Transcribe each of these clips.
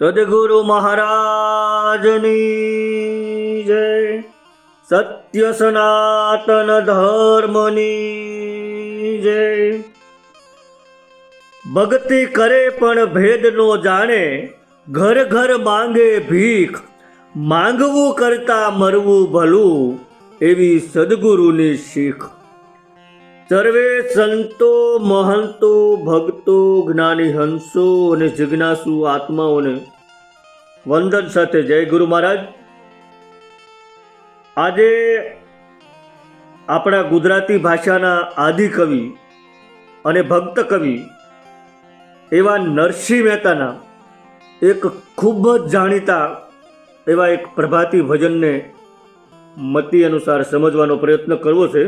સદગુરુ મહારાજની જય। સત્ય સનાતન ધર્મની જય। ભક્તિ કરે પણ ભેદ નો જાણે, ઘર ઘર માંગે ભીખ, માંગવું કરતા મરવું ભલું, એવી સદગુરુની શીખ। સર્વે સંતો મહંતો ભક્તો જ્ઞાની હંસો અને જિજ્ઞાસુ આત્માઓને વંદન સાથે જય ગુરુ મહારાજ। આજે આપણા ગુજરાતી ભાષાના આદિ કવિ અને ભક્ત કવિ એવા નરસિંહ મહેતાના એક ખૂબ જ જાણીતા એવા એક પ્રભાતી ભજનને મતિ અનુસાર સમજવાનો પ્રયત્ન કરવો છે।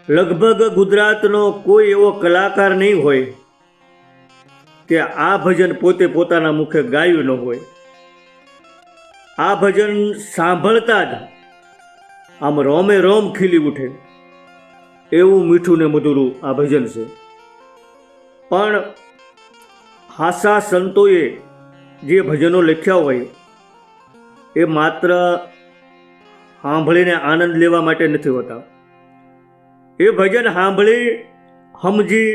લગભગ ગુજરાતનો કોઈ એવો કલાકાર નહીં હોય કે આ ભજન પોતે પોતાના મુખે ગાયું ન હોય। આ ભજન સાંભળતા જ આમ રોમે રોમ ખીલી ઉઠે એવું મીઠું ને મધુરું આ ભજન છે। પણ હાસા સંતોએ જે ભજનો લખ્યા હોય એ માત્ર સાંભળીને આનંદ લેવા માટે નથી હોતા। એ ભજન સાંભળી સમજી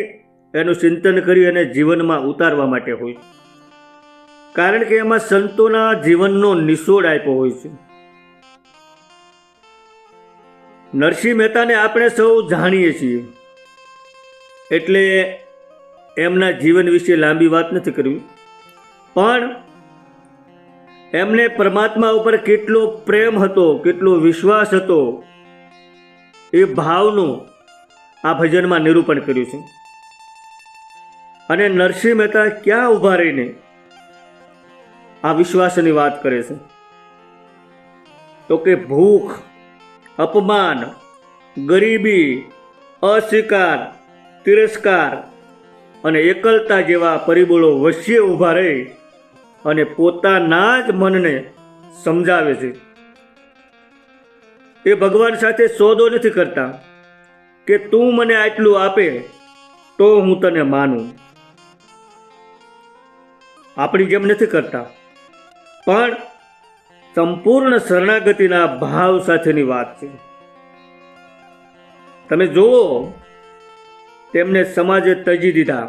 એનું ચિંતન કરી અને જીવનમાં ઉતારવા માટે હોય, કારણ કે એમાં સંતોના જીવનનો નિચોડ આપ્યો હોય છે। નરસિંહ મહેતાને આપણે સૌ જાણીએ છીએ, એટલે એમના જીવન વિશે લાંબી વાત નથી કરવી, પણ એમને પરમાત્મા ઉપર કેટલો પ્રેમ હતો, કેટલો વિશ્વાસ હતો, એ ભાવનું આ ભજનમાં નિરૂપણ કર્યું છે। અને નરસિંહ મહેતા ક્યાં ઊભા રહીને આ વિશ્વાસની વાત કરે છે, તો કે ભૂખ, અપમાન, ગરીબી, અસ્વીકાર, તિરસ્કાર અને એકલતા જેવા પરિબળો વચ્ચે ઊભા રહી અને પોતાના જ મનને સમજાવે છે। એ ભગવાન સાથે સોદો નથી કરતા કે તું મને આટલું આપે તો હું તને માનું, આપણી જેમ નથી કરતા, પણ સંપૂર્ણ શરણાગતિના ભાવ સાથેની વાત છે। તમે જુઓ, તેમને સમાજે તજી દીધા,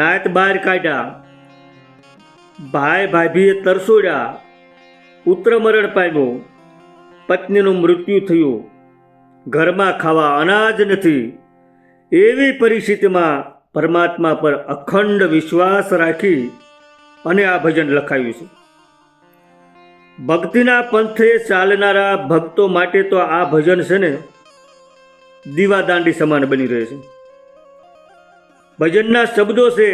નાત બહાર કાઢ્યા, ભાઈ ભાભીએ તરસોડ્યા, પુત્ર મરણ પામ્યો, પત્નીનું મૃત્યુ થયું, ઘરમાં ખાવા અનાજ નથી, એવી પરિસ્થિતિમાં પરમાત્મા પર અખંડ વિશ્વાસ રાખી અને આ ભજન લખાયું છે। ભક્તિના પંથે ચાલનારા ભક્તો માટે તો આ ભજન છે ને દીવાદાંડી સમાન બની રહે છે। ભજનના શબ્દો છે,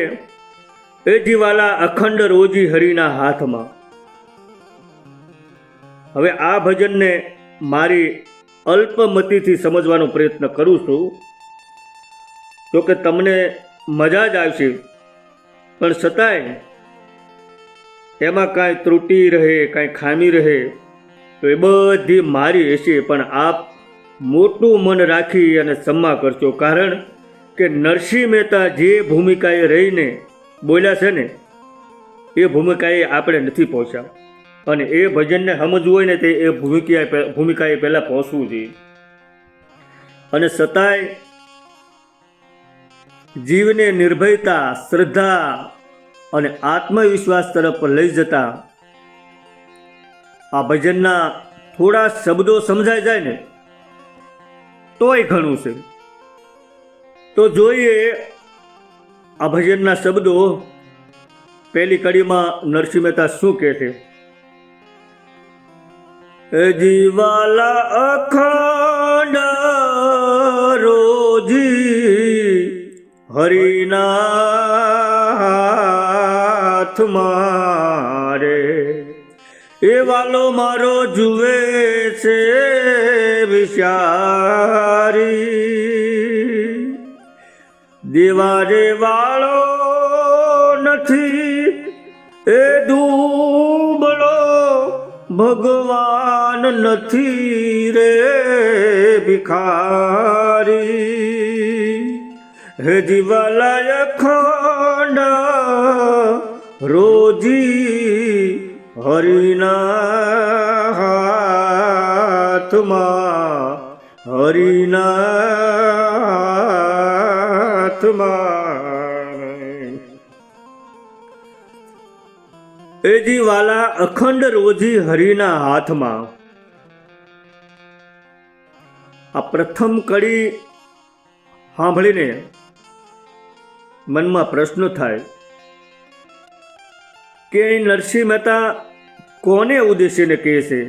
એ જીવાલા અખંડ રોજી હરિના હાથમાં। હવે આ ભજનને મારી અલ્પમતીથી સમજવાનો પ્રયત્ન કરું છું, તો કે તમને મજા જ આવશે, પણ છતાંય એમાં કાંઈ ત્રુટિ રહે, કાંઈ ખામી રહે તો એ બધી મારી હશે, પણ આપ મોટું મન રાખી અને ક્ષમા કરશો, કારણ કે નરસિંહ મહેતા જે ભૂમિકાએ રહીને બોલ્યા છે ને એ ભૂમિકાએ આપણે નથી પહોંચ્યા, અને એ ભજનને સમજવું હોય ને તે એ ભૂમિકાએ પહેલાં પહોંચવું જોઈએ। અને છતાંય જીવને નિર્ભયતા, શ્રદ્ધા અને આત્મવિશ્વાસ તરફ લઈ જતા આ ભજનના થોડા શબ્દો સમજાઈ જાય ને તોય ઘણું છે। તો જોઈએ આ ભજનના શબ્દો। પહેલી કડીમાં નરસિંહ મહેતા શું કહે છે? જીવાલા અખંડ રોજી હરિના હાથમાં રે, એ વાલો મારો જુએ છે વિચારી, દેવારે વાળો નથી એ દુબળો, ભગવાન નથી રે ભિખારી, હે જીવાલાય ખંડ રોજી હરિના હાથમાં, હરિના હાથમાં. એજી વાલા અખંડ રોજી હરિના હાથમાં. આ પ્રથમ કડી સાંભળીને મનમાં પ્રશ્ન થાય કે નરસિંહ મહેતા કોને ઉદ્દેશીને કહે છે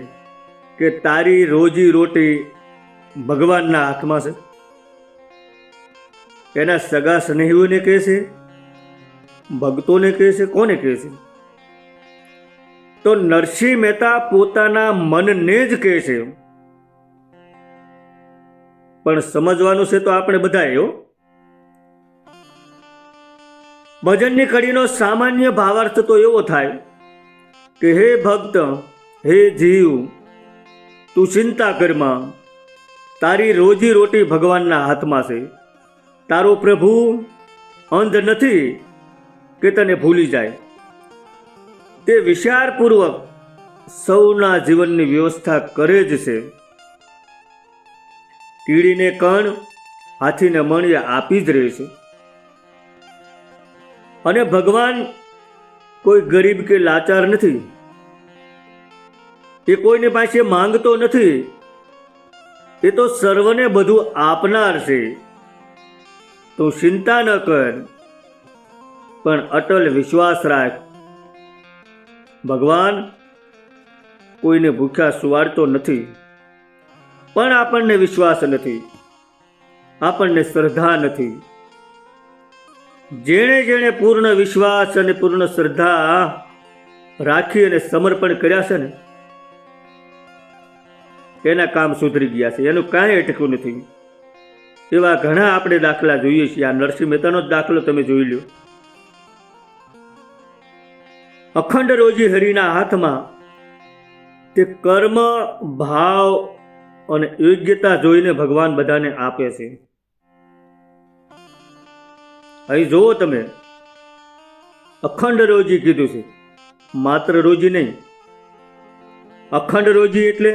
કે તારી રોજી રોટી ભગવાનના હાથમાં છે? એના સગા સ્નેહીઓને કહે છે, ભક્તોને કહે છે, કોને કહે છે? તો નરસિંહ મહેતા પોતાના મનને જ કહે છે. પણ સમજવાનું છે તો આપણે બધા એવો ભજનની કડીનો સામાન્ય ભાવાર્થ તો એવો થાય કે હે ભક્ત, હે જીવ, તું ચિંતા કરમાં, તારી રોજી રોટી ભગવાનના હાથમાં છે. તારો પ્રભુ અંધ નથી કે તને ભૂલી જાય. તે વિચારપૂર્વક સૌના જીવનની વ્યવસ્થા કરે જ છે. કીડીને કણ, હાથીને મણ આપી જ રહે છે. અને ભગવાન કોઈ ગરીબ કે લાચાર નથી. એ કોઈની પાસે માંગતો નથી. એ તો સર્વને બધું આપનાર છે. તું ચિંતા ન કર, પણ અટલ વિશ્વાસ રાખ. ભગવાન કોઈને ભૂખ્યા સુવાડતો નથી, પણ આપણને વિશ્વાસ નથી, આપણને શ્રદ્ધા નથી. જેણે જેણે પૂર્ણ વિશ્વાસ અને પૂર્ણ શ્રદ્ધા રાખી અને સમર્પણ કર્યા છે ને, એના કામ સુધરી ગયા છે. એનું કાંઈ અટક્યું નથી. એવા ઘણા આપણે દાખલા જોઈએ છીએ. આ નરસિંહ મહેતાનો જ દાખલો તમે જોઈ લો. અખંડ રોજી હરિના હાથમાં. તે કર્મ, ભાવ અને યોગ્યતા જોઈને ભગવાન બધાને આપે છે. અહીં જુઓ તમે, અખંડ રોજી કીધું છે, માત્ર રોજી નહીં. અખંડ રોજી એટલે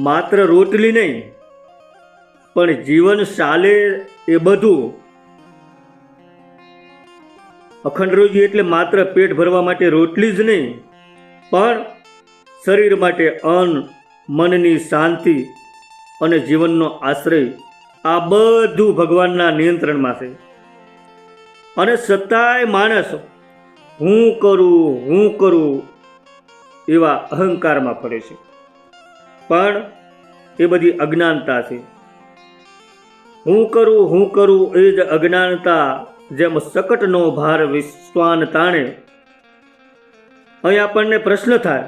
માત્ર રોટલી નહીં, પણ જીવન ચાલે એ બધું. અખંડ રોજી એટલે માત્ર પેટ ભરવા માટે રોટલી જ નહીં, પણ શરીર માટે અન્ન, મનની શાંતિ અને જીવનનો આશ્રય, આ બધું ભગવાનના નિયંત્રણમાં છે. અને છતાંય માણસ હું કરું એવા અહંકારમાં ફરે છે. પણ એ બધી અજ્ઞાનતા છે. હું કરું એ જ અજ્ઞાનતા. જેમ સકટનો ભાર વિશ્વાન તાણે. અહીં આપણને પ્રશ્ન થાય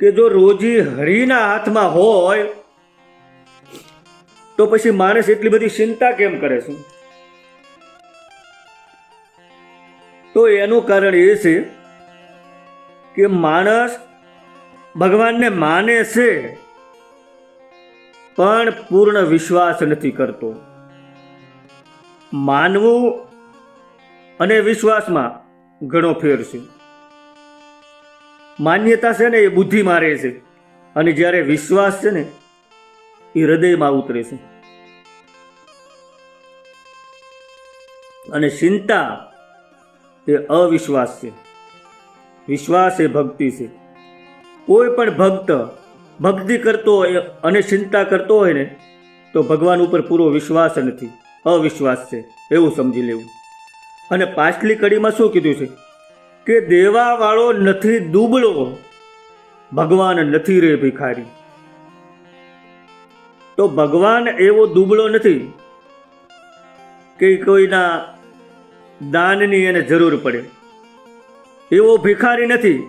કે જો રોજી હરિના હાથમાં હોય તો પછી માણસ એટલી બધી ચિંતા કેમ કરે છે? તો એનું કારણ એ છે કે માણસ ભગવાનને માને છે, પણ પૂર્ણ વિશ્વાસ નથી કરતો. માનવું અને વિશ્વાસમાં ઘણો ફેર છે. માન્યતા છે ને એ બુદ્ધિ મારે છે, અને જ્યારે વિશ્વાસ છે ને એ હૃદયમાં ઉતરે છે. અને ચિંતા એ અવિશ્વાસ છે, વિશ્વાસ એ ભક્તિ છે. કોઈ પણ ભક્ત ભક્તિ કરતો હોય અને ચિંતા કરતો હોય ને, તો ભગવાન ઉપર પૂરો વિશ્વાસ નથી, અવિશ્વાસ છે, એવું સમજી લેવું. અને પાછલી કડીમાં શું કીધું છે કે દેવાવાળો નથી દુબળો, ભગવાન નથી રે ભિખારી. તો ભગવાન એવો દુબળો નથી કે કોઈના દાનની એને જરૂર પડે. એવો ભિખારી નથી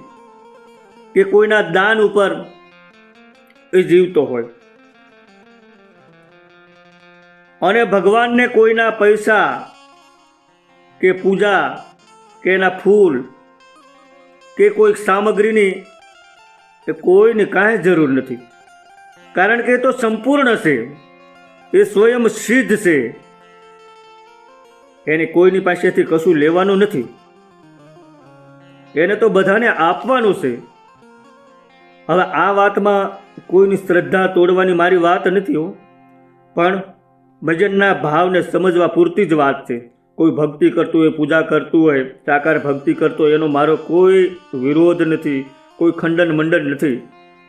કે કોઈના દાન ઉપર એ જીવતો હોય. અને ભગવાનને કોઈના પૈસા કે પૂજા કે એના ફૂલ કે કોઈ સામગ્રીની એ કોઈને કાંઈ જરૂર નથી. કારણ કે એ તો સંપૂર્ણ છે, એ સ્વયં સિદ્ધ છે. એને કોઈની પાસેથી કશું લેવાનું નથી. એને તો બધાને આપવાનું છે. હવે આ વાતમાં કોઈની શ્રદ્ધા તોડવાની મારી વાત નથી હો, પણ ભજનના ભાવને સમજવા પૂરતી જ વાત છે. કોઈ ભક્તિ કરતું હોય, પૂજા કરતું હોય, સાકાર ભક્તિ કરતો હોય, એનો મારો કોઈ વિરોધ નથી, કોઈ ખંડન મંડન નથી.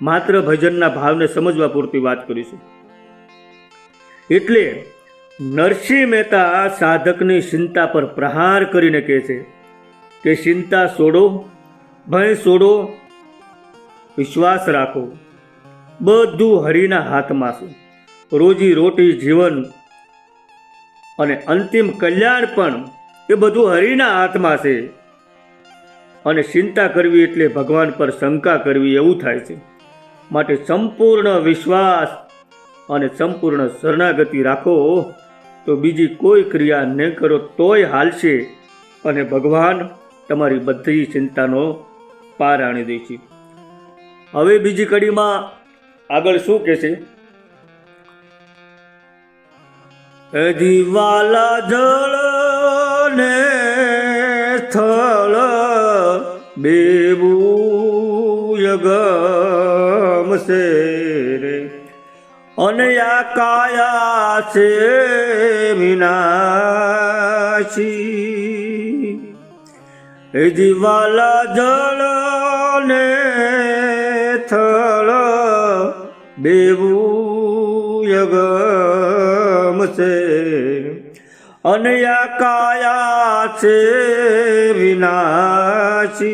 માત્ર ભજનના ભાવને સમજવા પૂરતી વાત કરીશું. એટલે નરસિંહ મહેતા સાધકની ચિંતા પર પ્રહાર કરીને કહે છે કે ચિંતા છોડો, ભય છોડો, વિશ્વાસ રાખો. બધું હરિના હાથમાં છે. રોજી રોટી, જીવન અને અંતિમ કલ્યાણ પણ એ બધું હરિના હાથમાં છે. અને ચિંતા કરવી એટલે ભગવાન પર શંકા કરવી એવું થાય છે. માટે સંપૂર્ણ વિશ્વાસ અને સંપૂર્ણ શરણાગતિ રાખો, તો બીજી કોઈ ક્રિયા ન કરો તોય હાલશે, અને ભગવાન તમારી બધી ચિંતાનો પાર આણી દે છે. હવે બીજી કડીમાં આગળ શું કહે છે? જીવાલા જળ ને સ્થળ બેવું ગમશે રે, અને આ કાયા છે વિનાશી. એ જીવાલા જળ ને સ્થળ બેવું ગમશે, અને આ કાયા છે વિનાશી.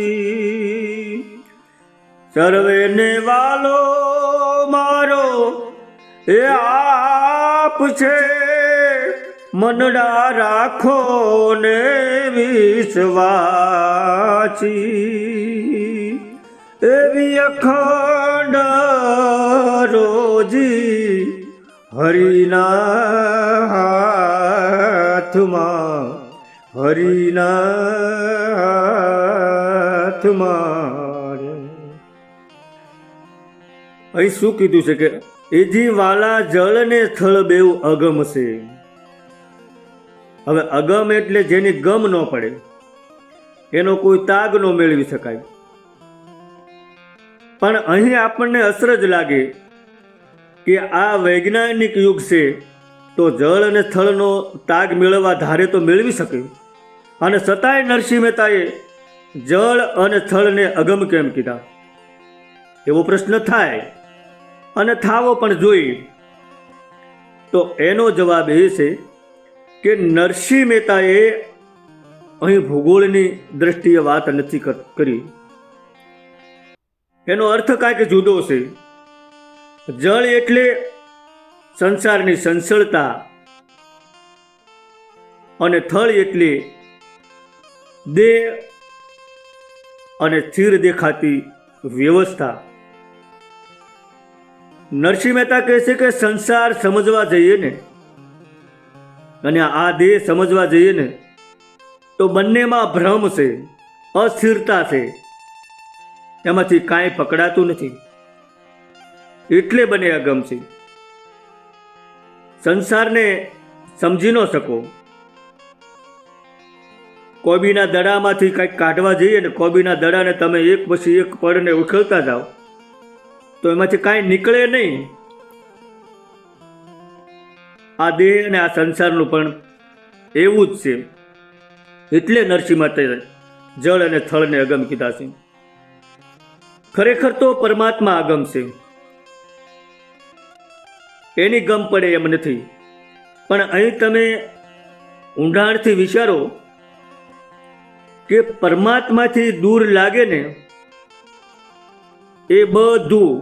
સર્વેને વાલો મારો એ આપ છે, મનડા રાખો ને વિશ્વાસી. એવી અખંડ રોજી હરિના હાથમાં, હરિના હાથમાં. અહીં શું કીધું છે કે એજી વાલા જળ ને સ્થળ બેઉ અગમ છે. હવે અગમ એટલે જેની ગમ ન પડે, એનો કોઈ તાગ ન મેળવી શકાય. પણ અહીં આપણને અસરજ લાગે કે આ વૈજ્ઞાનિક યુગ છે, તો જળ અને સ્થળનો તાગ મેળવવા ધારે તો મેળવી શકે, અને છતાંય નરસિંહ મહેતાએ જળ અને સ્થળને અગમ કેમ કીધા? એવો પ્રશ્ન થાય, અને થાવો પણ જોઈએ. તો એનો જવાબ એ છે કે નરસિંહ મહેતાએ અહીં ભૂગોળની દ્રષ્ટિએ વાત નથી કરી. એનો અર્થ કાંઈક જુદો છે. જળ એટલે સંસારની સંસળતા, અને થળ એટલે દેહ અને સ્થિર દેખાતી વ્યવસ્થા. નરસિંહ મહેતા કહે છે કે સંસાર સમજવા જઈએ ને, અને આ દેહ સમજવા જઈએ ને, તો બંનેમાં ભ્રમ છે, અસ્થિરતા છે. એમાંથી કાંઈ પકડાતું નથી, એટલે બને અગમ છે. સંસારને સમજી ન શકો. કોબીના દડામાંથી કંઈક કાઢવા જઈએ ને, કોબીના દડાને તમે એક પછી એક પડને ઉખેલતા જાઓ તો એમાંથી કાંઈ નીકળે નહીં. આ દેહ અને આ સંસારનું પણ એવું જ છે. એટલે નરસિંહ મહેતાએ જળ અને થળને અગમ કીધા છે. ખરેખર તો પરમાત્મા અગમ છે, એની ગમ પડે એમ નથી. પણ અહીં તમે ઊંડાણથી વિચારો કે પરમાત્માથી દૂર લાગે ને, એ બધું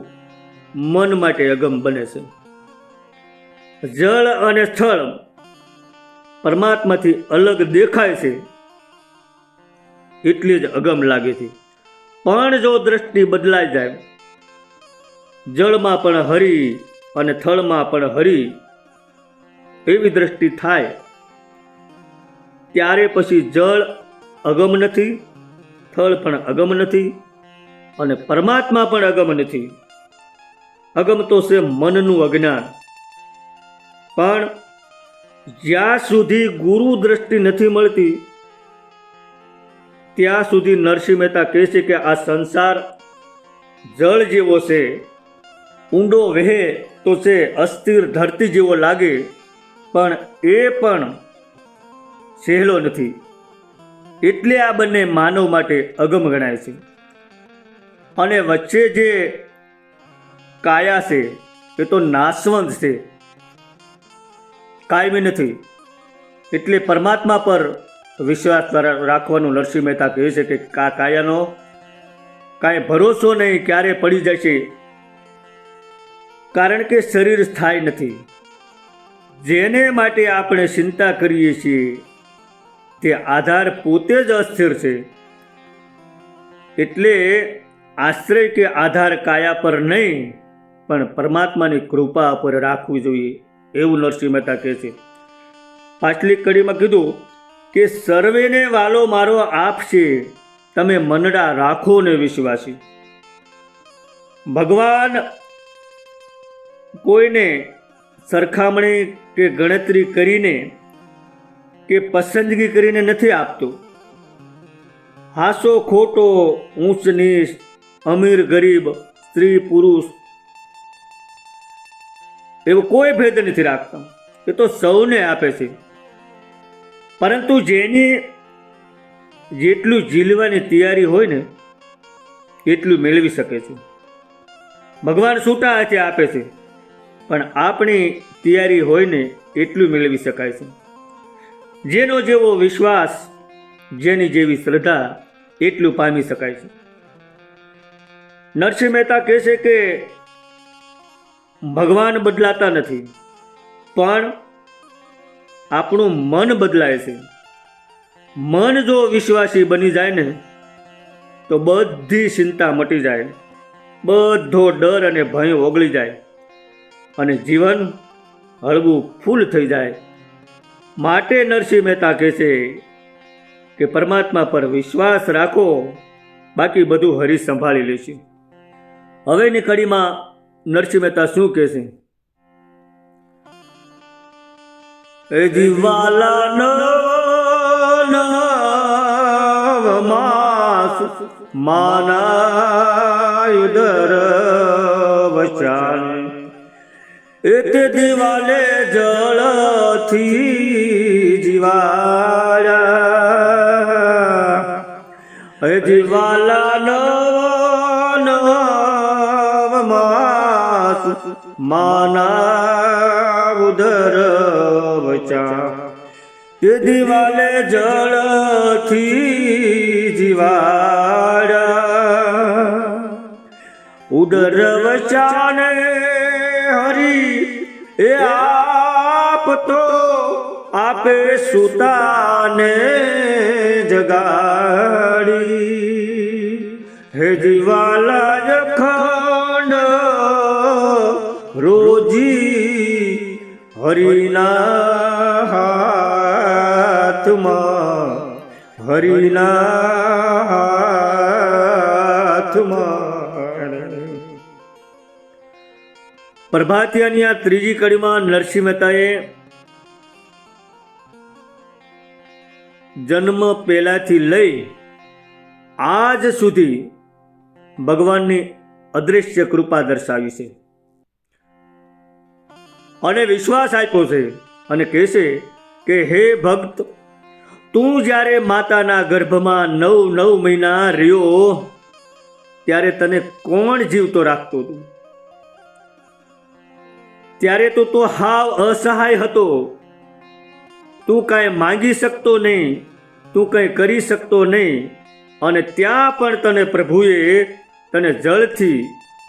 મન માટે અગમ બને છે. જળ અને સ્થળ પરમાત્માથી અલગ દેખાય છે, એટલે જ અગમ લાગે છે. પણ જો દ્રષ્ટિ બદલાઈ જાય, જળમાં પણ હરિ અને થળમાં પણ હરિ એવી દ્રષ્ટિ થાય, ત્યારે પછી જળ અગમ નથી, થળ પણ અગમ નથી, અને પરમાત્મા પણ અગમ નથી. અગમ તો છે મનનું અજ્ઞાન. પણ જ્યાં સુધી ગુરુ દ્રષ્ટિ નથી મળતી, ત્યાં સુધી નરસિંહ મહેતા કહે છે કે આ સંસાર જળ જેવો છે, ઊંડો વહે તો છે, અસ્થિર ધરતી જેવો લાગે, પણ એ પણ સહેલો નથી. એટલે આ બંને માનવ માટે અગમ ગણાય છે. અને વચ્ચે જે કાયા છે એ તો નાશવંત છે, કાયમી નથી. એટલે પરમાત્મા પર વિશ્વાસ રાખવાનું નરસિંહ મહેતા કહે છે કે કાયાનો કાંઈ ભરોસો નહીં, ક્યારે પડી જશે. કારણ કે શરીર સ્થાયી નથી. જેને માટે આપણે ચિંતા કરીએ છીએ તે આધાર પોતે જ અસ્થિર છે. એટલે આશ્રય કે આધાર કાયા પર નહીં, પણ પરમાત્માની કૃપા પર રાખવું જોઈએ, એવું નરસિંહ મહેતા કહે છે. પાછલી કડીમાં કીધું કે સર્વેને વાલો મારો આપ છે, તમે મનડા રાખો ને વિશ્વાસી. ભગવાન કોઈને સરખામણી કે ગણતરી કરીને કે પસંદગી કરીને નથી આપતો. હાસો ખોટો, ઊંચ નીચ, અમીર ગરીબ, સ્ત્રી પુરુષ એવો કોઈ ભેદ નથી રાખતા. એ તો સૌને આપે છે. પરંતુ જેની જેટલું ઝીલવાની તૈયારી હોય ને એટલું મેળવી શકે છે. ભગવાન છૂટા હાથે આપે છે, પણ આપણી તૈયારી હોય ને એટલું મેળવી શકાય છે. જેનો જેવો વિશ્વાસ, જેની જેવી શ્રદ્ધા, એટલું પામી શકાય છે. નરસિંહ મહેતા કહે છે કે ભગવાન બદલાતા નથી, પણ આપણું મન બદલાય છે. મન જો વિશ્વાસી બની જાય ને તો બધી ચિંતા મટી જાય, બધો ડર અને ભય ઓગળી જાય અને જીવન હળવું ફૂલ થઈ જાય. માટે નરસિંહ મહેતા કહે છે કે પરમાત્મા પર વિશ્વાસ રાખો, બાકી બધું હરી સંભાળી લેશે. હવેની કડીમાં નરસિંહ મહેતા શું કહે છે? એ દિવાલા નવમાસ માનાયુદર વચાન, એતે દિવાલે જળથી જીવાયા. એ દિવાલા નવમાસ માનાયુદર વચા, એ દિવાલે જળથી જીવાડા. ઉદર વચાને હરી એ આપ તો આપે સુતાને જગાડી. હે દિવાલા અખંડ રોજી હરિના હાથમાં, હરિના હાથમાં. પ્રભાતિયાની આ ત્રીજી કડીમાં નરસિંહ મહેતાએ જન્મ પહેલાથી લઈ આજ સુધી ભગવાનની અદૃશ્ય કૃપા દર્શાવી છે અને વિશ્વાસ આપ્યો છે. અને કહેશે કે હે ભક્ત, તું જ્યારે માતાના ગર્ભમાં 9 મહિના રહ્યો ત્યારે તને કોણ જીવતો રાખતો હતું? ત્યારે તો તું હાવ અસહાય હતો. તું કાંઈ માંગી શકતો નહીં, તું કંઈ કરી શકતો નહીં. અને ત્યાં પણ તને પ્રભુએ તને જળથી,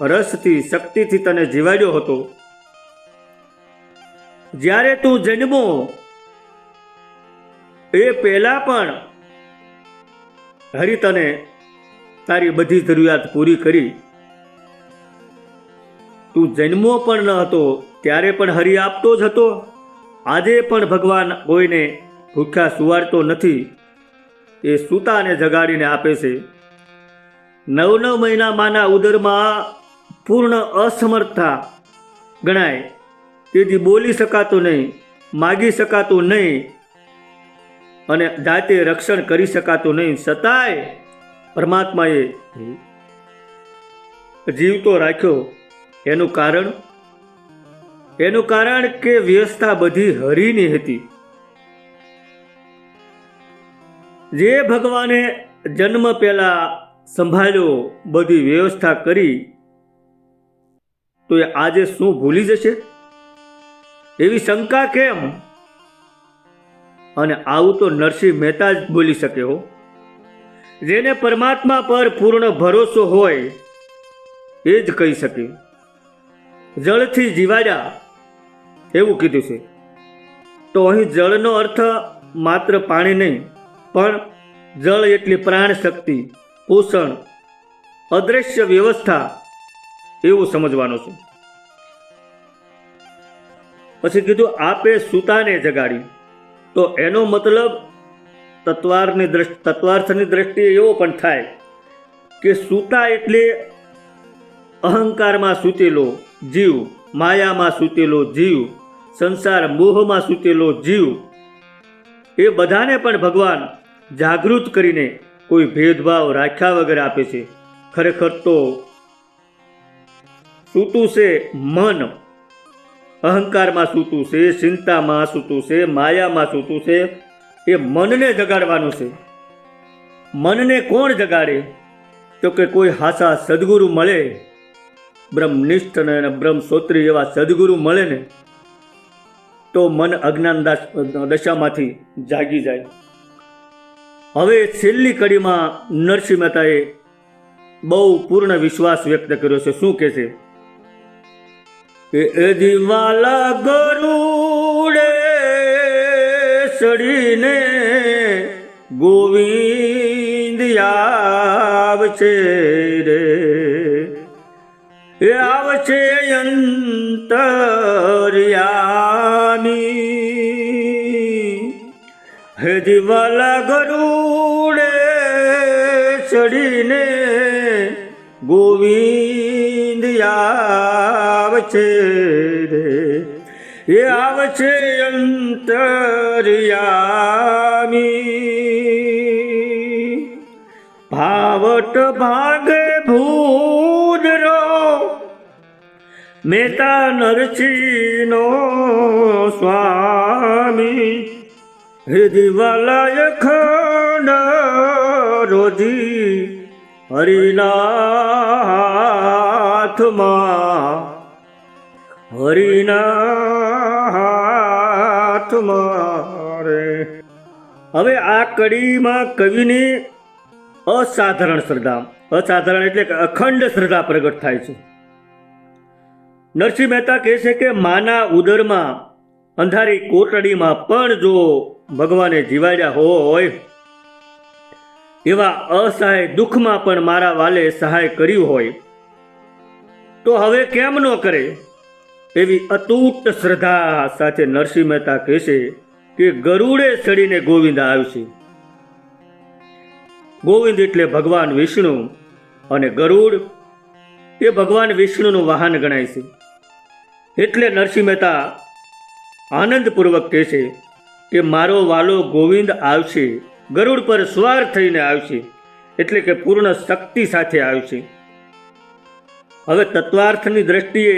રસથી, શક્તિથી તને જીવાડ્યો હતો. જ્યારે તું જન્મો એ પહેલા પણ હરિ તને તારી બધી જરૂરિયાત પૂરી કરી. તું જન્મો પણ ન હતો ત્યારે પણ હરિ આપતો જ હતો. આજે પણ ભગવાન કોઈને ભૂખ્યા સુવાડતો નથી, એ સૂતાને જગાડીને આપે છે. 9 મહિના માના ઉદરમાં પૂર્ણ અસમર્થતા ગણાય. તેથી બોલી શકાતું નહીં, માગી શકાતું નહીં. અને જાતે રક્ષણ કરી શકાતું નહીં, છતાંય પરમાત્માએ જીવતો રાખ્યો. એનું કારણ કે વ્યવસ્થા બધી હરિની હતી. જે ભગવાને જન્મ પહેલા સંભાળ્યો, બધી વ્યવસ્થા કરી, તો એ આજે શું ભૂલી જશે? એવી શંકા કેમ? અને આવું તો નરસિંહ મહેતા જ બોલી શકે હો. જેને પરમાત્મા પર પૂર્ણ ભરોસો હોય એ જ કહી શકે. જળથી જીવાડ્યા એવું કીધું છે. તો અહીં જળનો અર્થ માત્ર પાણી નહીં, પણ જળ એટલી પ્રાણ શક્તિ, પોષણ, અદ્રશ્ય વ્યવસ્થા એવું સમજવાનું છે. પછી કીધું આપે સૂતાને જગાડી. તો એનો મતલબ તત્વાર્થની દ્રષ્ટિએ એવો પણ થાય કે સૂતા એટલે અહંકારમાં સૂતેલો જીવ, માયામાં સૂતેલો જીવ, સંસાર મોહમાં સૂતેલો જીવ, એ બધાને પણ ભગવાન જાગૃત કરીને કોઈ ભેદભાવ રાખ્યા વગર આપે છે. ખરેખર તો સૂતું છે મન, અહંકારમાં સૂતું છે, ચિંતામાં સૂતું છે, માયામાં સૂતું છે. એ મનને જગાડવાનું છે. મનને કોણ જગાડે? તો કે કોઈ હાસા સદગુરુ મળે, બ્રહ્મનિષ્ઠ અને બ્રહ્મસોત્રી એવા સદગુરુ મળે ને તો મન અજ્ઞાન દશામાંથી જાગી જાય. હવે છેલ્લી કડીમાં નરસિંહ મહેતાએ બહુ પૂર્ણ વિશ્વાસ વ્યક્ત કર્યો છે. શું કહે છે? એ દિવાલા ગરુડે ચડીને ગોવિંદ આવશે રે, એ આવશે અંતર્યામી. હે દિવાલા ગરુડે ચડીને ગોવિંદ આવશે રે, એ આવશે અંતર્યામી. ભાવટ ભાગે ભૂદરો મહેતા નરસિંહનો સ્વામી. હે દિવાલાય ખંડ રોજી હરિના હાથમાં, હરિના હાથમાં રે. હવે આ કડીમાં કવિની અસાધારણ શ્રદ્ધા, અસાધારણ એટલે કે અખંડ શ્રદ્ધા પ્રગટ થાય છે. નરસિંહ મહેતા કહે છે કે માના ઉદરમાં અંધારી કોટડીમાં પણ જો ભગવાને જીવાડ્યા હોય, એવા અસહાય દુઃખમાં પણ મારા વાલે સહાય કર્યું હોય, તો હવે કેમ ન કરે? એવી અતૂટ શ્રદ્ધા સાથે નરસિંહ મહેતા કહેશે કે ગરુડે ચડીને ગોવિંદ આવશે. ગોવિંદ એટલે ભગવાન વિષ્ણુ, અને ગરુડ એ ભગવાન વિષ્ણુનું વાહન ગણાય છે. એટલે નરસિંહ મહેતા આનંદપૂર્વક કહેશે કે મારો વાલો ગોવિંદ આવશે, ગરુડ પર સવાર થઈને આવશે, એટલે કે પૂર્ણ શક્તિ સાથે આવશે. હવે તત્વાર્થની દ્રષ્ટિએ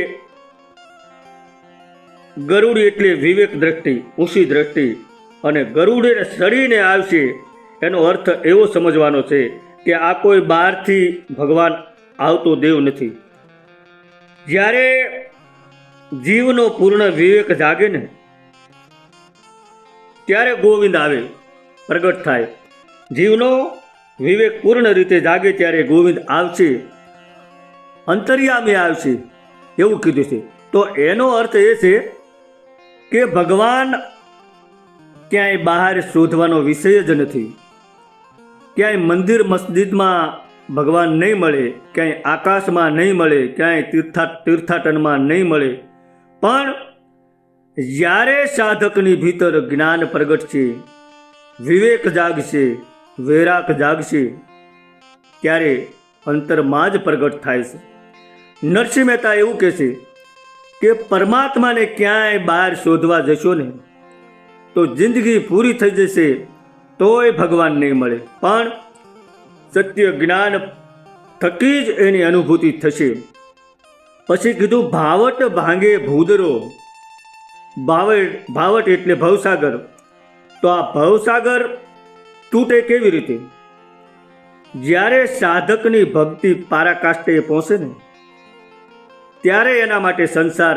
ગરુડ એટલે વિવેક દ્રષ્ટિ, ઊંચી દ્રષ્ટિ, અને ગરુડે ચડીને આવશે એનો અર્થ એવો સમજવાનો છે કે આ કોઈ બહારથી ભગવાન આવતો દેવ નથી. જ્યારે જીવનો પૂર્ણ વિવેક જાગે ને ત્યારે ગોવિંદ આવે, પ્રગટ થાય. જીવનો વિવેક પૂર્ણ રીતે જાગે ત્યારે ગોવિંદ આવશે, અંતર્યામી આવશે એવું કીધું છે. તો એનો અર્થ એ છે કે ભગવાન ક્યાંય બહાર શોધવાનો વિષય જ નથી. ક્યાંય મંદિર મસ્જિદમાં ભગવાન નહીં મળે, ક્યાંય આકાશમાં નહીં મળે, ક્યાંય તીર્થાટનમાં નહીં મળે. પણ જ્યારે સાધકની ભીતર જ્ઞાન પ્રગટશે, વિવેક જાગશે, વૈરાગ જાગશે, ત્યારે અંતરમાં જ પ્રગટ થાય છે. નરસિંહ મહેતા એવું કહે છે કે પરમાત્માને ક્યાંય બહાર શોધવા જશો ને તો જિંદગી પૂરી થઈ જશે, તોય ભગવાન નહીં મળે, પણ સત્ય જ્ઞાન થકી જ એની અનુભૂતિ થશે. પછી કીધું ભાવટ ભાંગે ભૂદરો. ભાવટ એટલે ભવસાગર. તો આ ભવસાગર તૂટે કેવી રીતે? જ્યારે સાધકની ભક્તિ પારાકાષ્ઠે પહોંચે ને ત્યારે એના માટે સંસાર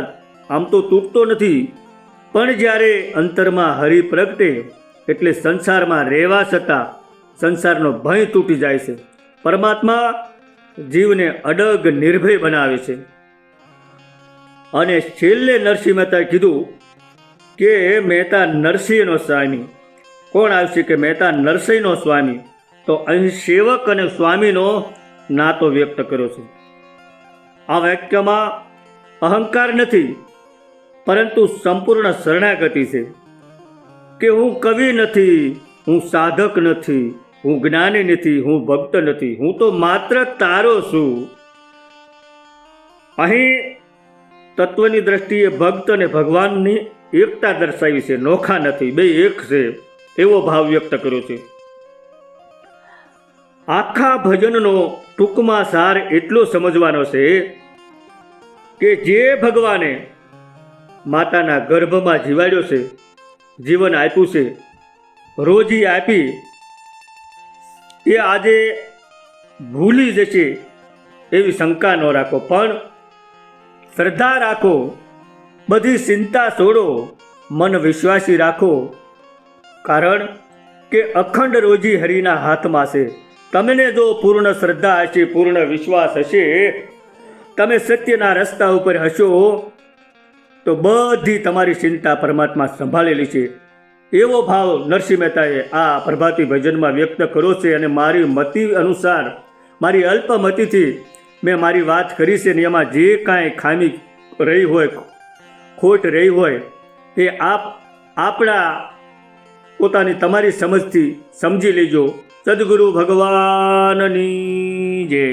આમ તો તૂટતો નથી, પણ જ્યારે અંતરમાં હરિ પ્રગટે એટલે સંસારમાં રહેવા છતાં સંસારનો ભય તૂટી જાય છે. પરમાત્મા જીવને અડગ નિર્ભય બનાવે છે. અને છેલ્લે નરસિંહ મહેતાએ કીધું કે મહેતા નરસિંહનો સ્વામી. કોણ આવશે કે મહેતા નરસિંહનો સ્વામી? તો અહીં સેવક અને સ્વામીનો નાતો વ્યક્ત કર્યો છે. આ વાક્યમાં અહંકાર નથી, પરંતુ સંપૂર્ણ શરણાગતિ છે કે હું કવિ નથી, હું સાધક નથી, હું જ્ઞાની નથી, હું ભક્ત નથી, હું તો માત્ર તારો છું. અહીં તત્વની દ્રષ્ટિએ ભક્ત અને ભગવાનની એકતા દર્શાવી છે, નોખા નથી, બે એક છે એવો ભાવ વ્યક્ત કર્યો છે. આખા ભજનનો ટૂંકમાં સાર એટલો સમજવાનો છે કે જે ભગવાને માતાના ગર્ભમાં જીવાડ્યો છે, જીવન આપ્યું છે, રોજી આપી, એ આજે ભૂલી જશે એવી શંકા ન રાખો, પણ શ્રદ્ધા રાખો, બધી ચિંતા છોડો, મન વિશ્વાસી રાખો, કારણ કે અખંડ રોજી હરિના હાથમાં છે. તમને જો પૂર્ણ શ્રદ્ધા હશે, પૂર્ણ વિશ્વાસ હશે, તમે સત્યના રસ્તા ઉપર હશો તો બધી તમારી ચિંતા પરમાત્મા સંભાળેલી છે. એવો ભાવ નરસિંહ મહેતાએ આ પ્રભાતી ભજનમાં વ્યક્ત કર્યો છે. અને મારી મતિ અનુસાર, મારી અલ્પમતિથી મેં મારી વાત કરી છે ને એમાં જે કાંઈ ખામી રહી હોય, ખોટ રહી હોય, એ આપણા પોતાની તમારી સમજથી સમજી લેજો. સદગુરુ ભગવાનની જય.